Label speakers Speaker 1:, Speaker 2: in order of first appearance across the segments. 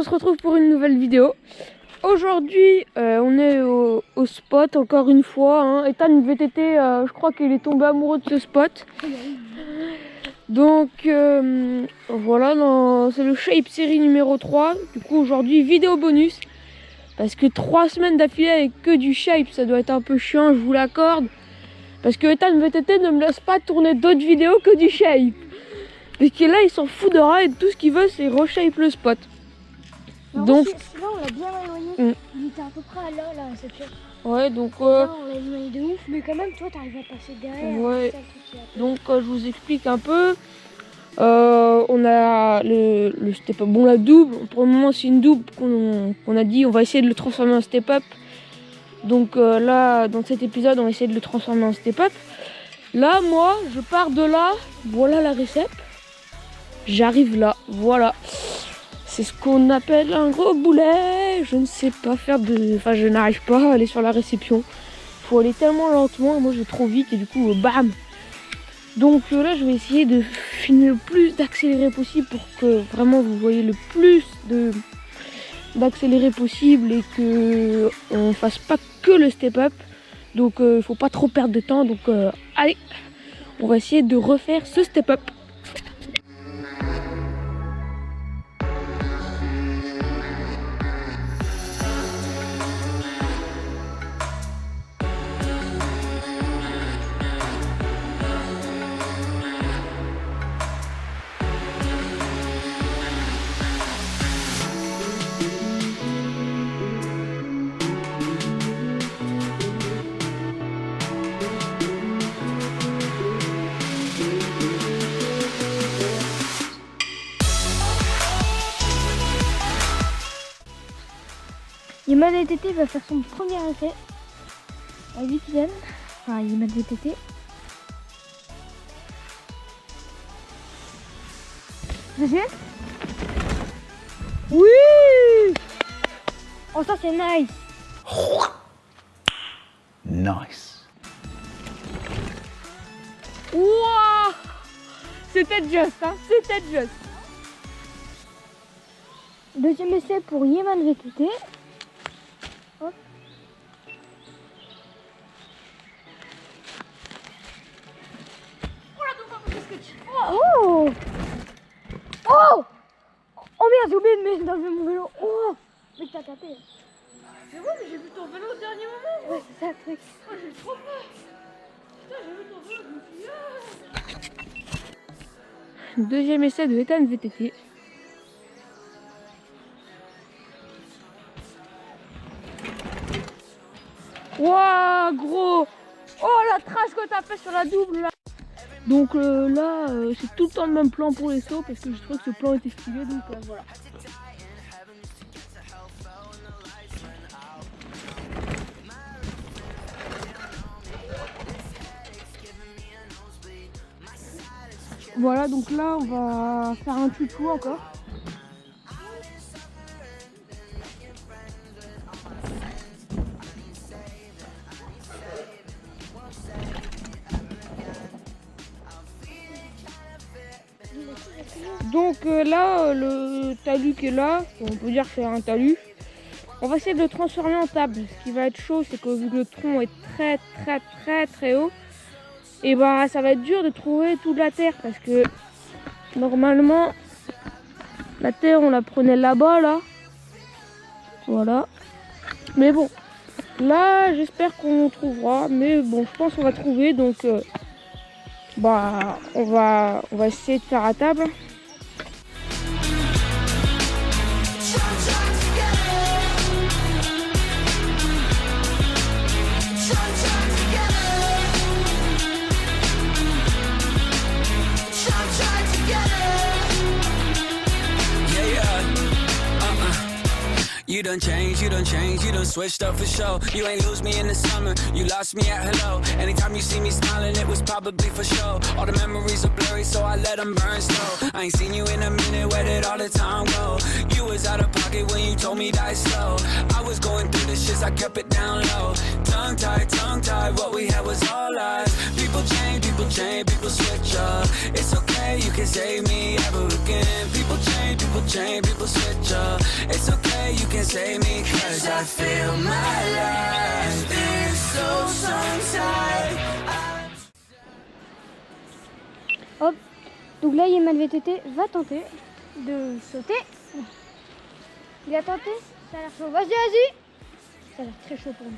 Speaker 1: se retrouve pour une nouvelle vidéo. Aujourd'hui, on est au spot encore une fois. Hein. Ethan VTT, je crois qu'il est tombé amoureux de ce spot. Donc voilà, c'est le Shape série numéro 3. Du coup, aujourd'hui, vidéo bonus. Parce que 3 semaines d'affilée avec que du Shape, ça doit être un peu chiant, je vous l'accorde. Parce que Ethan VTT ne me laisse pas tourner d'autres vidéos que du Shape. Parce que là, il s'en fout de rien et tout ce qu'il veut, c'est reshape le spot.
Speaker 2: Alors
Speaker 1: donc,
Speaker 2: celui-là, on l'a bien éloigné. Il était à peu près là, cette chose.
Speaker 1: Ouais, donc.
Speaker 2: Là, on l'a éloigné de ouf, mais quand même, toi, t'arrives à passer derrière.
Speaker 1: Ouais. Donc, je vous explique un peu. On a le step-up. Bon, la double, pour le moment, c'est une double qu'on a dit. On va essayer de le transformer en step-up. Donc, là, dans cet épisode, on va essayer de le transformer en step-up. Là, moi, je pars de là. Voilà la récep. J'arrive là, voilà. C'est ce qu'on appelle un gros boulet. Je ne sais pas faire de... Enfin, je n'arrive pas à aller sur la réception. Il faut aller tellement lentement. Et moi, je vais trop vite et du coup, bam. Donc là, je vais essayer de filmer le plus d'accéléré possible pour que vraiment vous voyez le plus d'accéléré possible et que on fasse pas que le step-up. Donc, il faut pas trop perdre de temps. Donc, allez, on va essayer de refaire ce step-up.
Speaker 2: Yeman VTT va faire son premier essai. Vite Yann. Enfin, Yeman VTT. Deuxième. Oui. Oh, ça c'est nice.
Speaker 3: Nice.
Speaker 1: Wouah, c'était juste, hein, c'était juste.
Speaker 2: Deuxième essai pour Yeman VTT. Hop. Oh. Oh. Oh merde, j'ai oublié de mettre dans mon vélo. Oh. Mais t'as tapé.
Speaker 1: C'est vrai, mais j'ai vu ton vélo au dernier moment.
Speaker 2: Ouais, c'est ça le truc.
Speaker 1: Oh, j'ai trop peur. Putain, j'ai vu ton vélo, je me suis dit... Deuxième essai de Ethan VTT. Wouah, gros. Oh, la trace que t'as fait sur la double là. Donc là, c'est tout le temps le même plan pour les sauts parce que je trouvais que ce plan était stylé, donc voilà. Voilà, donc là, on va faire un tuto encore. Donc là, le talus qui est là, on peut dire que c'est un talus. On va essayer de le transformer en table. Ce qui va être chaud, c'est que vu que le tronc est très haut, et bah ça va être dur de trouver toute la terre parce que normalement la terre on la prenait là-bas là. Voilà. Mais bon, là j'espère qu'on trouvera. Mais bon, je pense qu'on va trouver. Donc bah on va essayer de faire à table.
Speaker 4: You done changed, you done switched up for sure. You ain't lose me in the summer, you lost me at hello. Anytime you see me smiling, it was probably for sure. All the memories are blurry, so I let them burn slow. I ain't seen you in a minute, where did all the time go? You was out of pocket when you told me die slow. I was going through the shits, I kept it down low. tongue tied. What we had was all lies. People change, people switch up. It's okay, you can save me ever again. People change, people switch up. It's okay, you can save me. Cause I feel my life is so tongue-tied.
Speaker 2: Hop. Donc là, Yeman VTT va tenter de sauter. Il a tenté. Ça a l'air chaud. Vas-y, vas-y. Ça a l'air très chaud pour lui.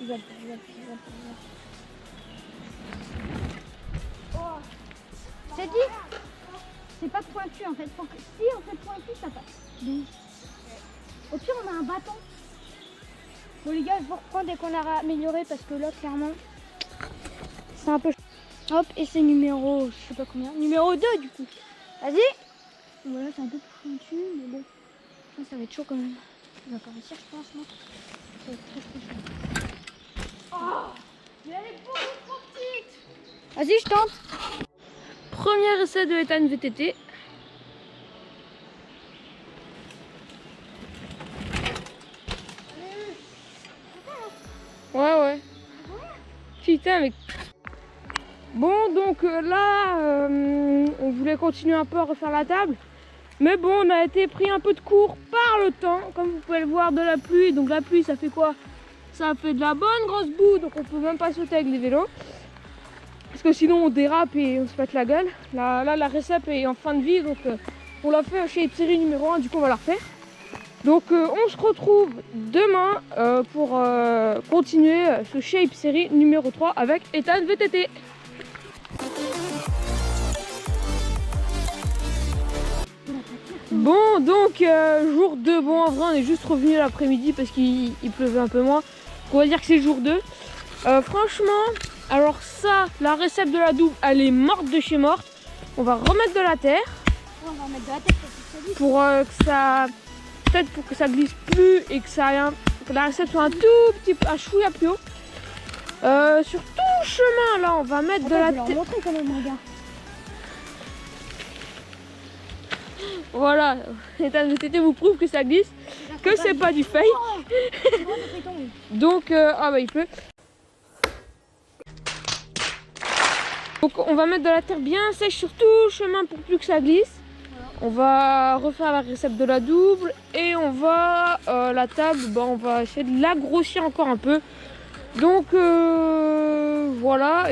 Speaker 2: Il va le faire, il va le faire, il va le faire. Oh. C'est dit. C'est pas pointu en fait. Si on fait pointu, ça passe. Donc, au pire, on a un bâton. Bon les gars, je vous reprends dès qu'on aura amélioré parce que là, clairement, c'est un peu chaud. Hop, et c'est numéro, je sais pas combien, numéro 2 du coup. Vas-y. Voilà, c'est un peu plus pointu, mais bon, ça va être chaud quand même. On va pas réussir, je pense, non. Ça va être très chaud. Oh, mais elle est beaucoup trop petite. Vas-y, je tente.
Speaker 1: Premier essai de Ethan VTT. Ouais. Putain, mais... Bon, donc là, on voulait continuer un peu à refaire la table. Mais bon, on a été pris un peu de court par le temps, comme vous pouvez le voir, de la pluie. Donc la pluie, ça fait quoi? Ça fait de la bonne grosse boue, donc on peut même pas sauter avec les vélos. Parce que sinon on dérape et on se pète la gueule. Là la récep est en fin de vie, donc on l'a fait chez série numéro 1, du coup on va la refaire. Donc on se retrouve demain pour continuer ce shape série numéro 3 avec Ethan VTT. Bon, donc jour 2, bon en vrai on est juste revenu l'après-midi parce qu'il pleuvait un peu moins. Donc, on va dire que c'est jour 2. Franchement, alors ça, la récepte de la double, elle est morte de chez morte. On va remettre de la terre.
Speaker 2: On va remettre de la terre
Speaker 1: pour que ça... Peut-être pour que ça glisse plus et que que la récepte soit un tout petit peu, un chouïa plus haut. Sur tout le chemin là, on va mettre de la terre.
Speaker 2: Je vais leur montrer quand même, regarde.
Speaker 1: Voilà, Ethan VTT vous prouve que ça glisse, que c'est pas du fake. Donc, ah bah il pleut. Donc on va mettre de la terre bien sèche sur tout le chemin pour plus que ça glisse. On va refaire la récepte de la double et on va, la table, on va essayer de la grossir encore un peu. Donc voilà.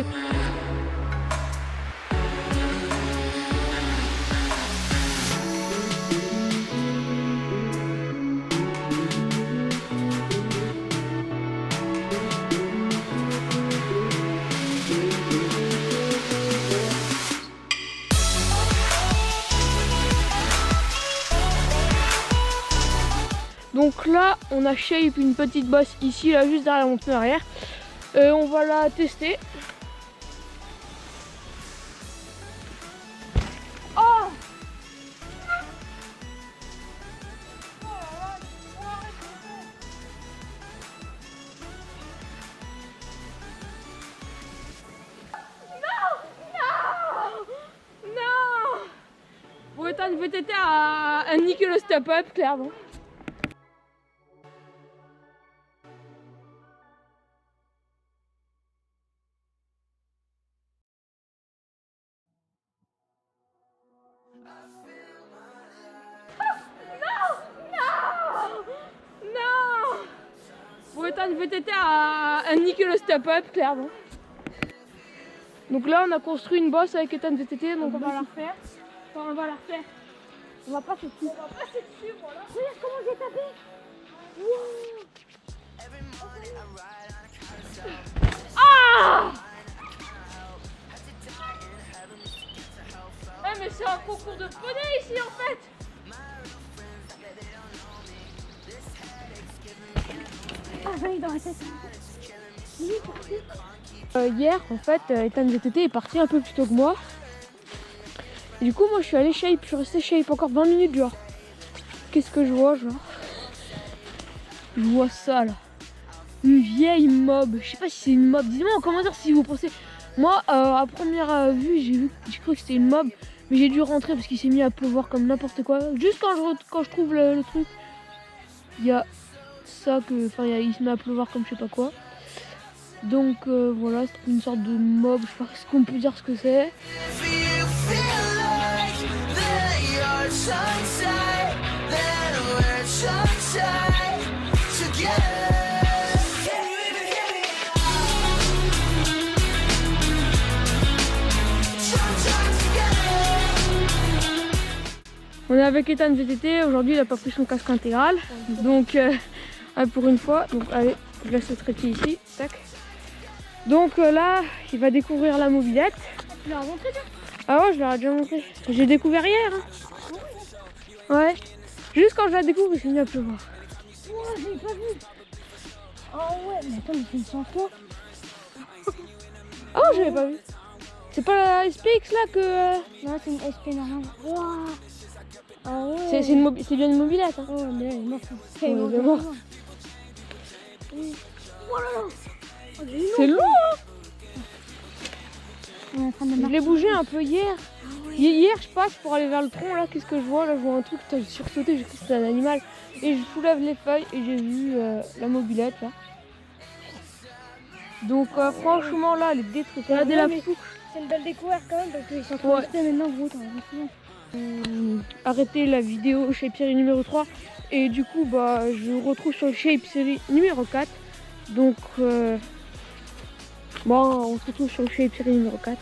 Speaker 1: Donc là, on a shape une petite bosse ici, là, juste derrière mon pneu arrière. On va la tester.
Speaker 2: Oh!
Speaker 1: Non! Bon, Ethan VTT a niqué le step-up, clairement. Bon, Ethan VTT a niqué le step-up, clairement. Donc là, on a construit une bosse avec Ethan VTT, donc on va la refaire. Enfin, on va la refaire. On va passer dessus. On va passer dessus, voilà.
Speaker 2: Regarde comment j'ai tapé. Wow.
Speaker 1: Ah! Eh, mais c'est un concours de poney ici, en fait.
Speaker 2: Ah, j'en dans la tête.
Speaker 1: Hier, en fait, Ethan VTT est parti un peu plus tôt que moi. Et du coup, moi, je suis allé shape. Je suis resté shape encore 20 minutes, genre. Qu'est-ce que je vois, genre? Je vois ça, là. Une vieille mob. Je sais pas si c'est une mob. Dites-moi en commentaire si vous pensez. Moi, à première vue, j'ai cru que c'était une mob. Mais j'ai dû rentrer parce qu'il s'est mis à pleuvoir comme n'importe quoi. Juste quand je trouve le truc, il y a ça que... Enfin, il se met à pleuvoir comme je sais pas quoi. Donc voilà, c'est une sorte de mob, je sais pas ce qu'on peut dire ce que c'est. On est avec Ethan VTT, aujourd'hui il a pas pris son casque intégral, donc pour une fois, donc allez, je laisse le trépied ici, tac. Donc là, il va découvrir la mobilette.
Speaker 2: Tu l'as montré déjà?
Speaker 1: Ah ouais, je leur ai déjà montré. J'ai découvert hier. Hein. Ouais. Juste quand je la découvre, il s'est mis à pleuvoir.
Speaker 2: Oh, j'ai pas vu. Oh ouais, mais attends, mais c'est une 100 fois.
Speaker 1: Oh, j'avais pas vu. C'est pas la SPX là que...
Speaker 2: Non, c'est une SP normale. Wow. Ah ouais.
Speaker 1: C'est bien une mobilette. Hein.
Speaker 2: Oh, mais elle est morte.
Speaker 1: Ouais, elle est morte.
Speaker 2: Oui. Oh là là. Oh,
Speaker 1: C'est lourd. Hein.
Speaker 2: On est en train de
Speaker 1: Je l'ai bougé un peu hier. Hier, je passe pour aller vers le tronc. Là, qu'est-ce que je vois? Là, je vois un truc. J'ai sursauté. J'ai cru que c'était un animal. Et je soulève les feuilles et j'ai vu la mobilette là. Donc, franchement, là, elle est détruite. Regardez la fouche.
Speaker 2: C'est une belle découverte quand même parce qu'ils sont trop restés maintenant gros.
Speaker 1: Arrêter la vidéo Shape Série numéro 3 et du coup bah je vous retrouve sur le Shape Série numéro 4. Donc bon, on se retrouve sur le Shape Série numéro 4.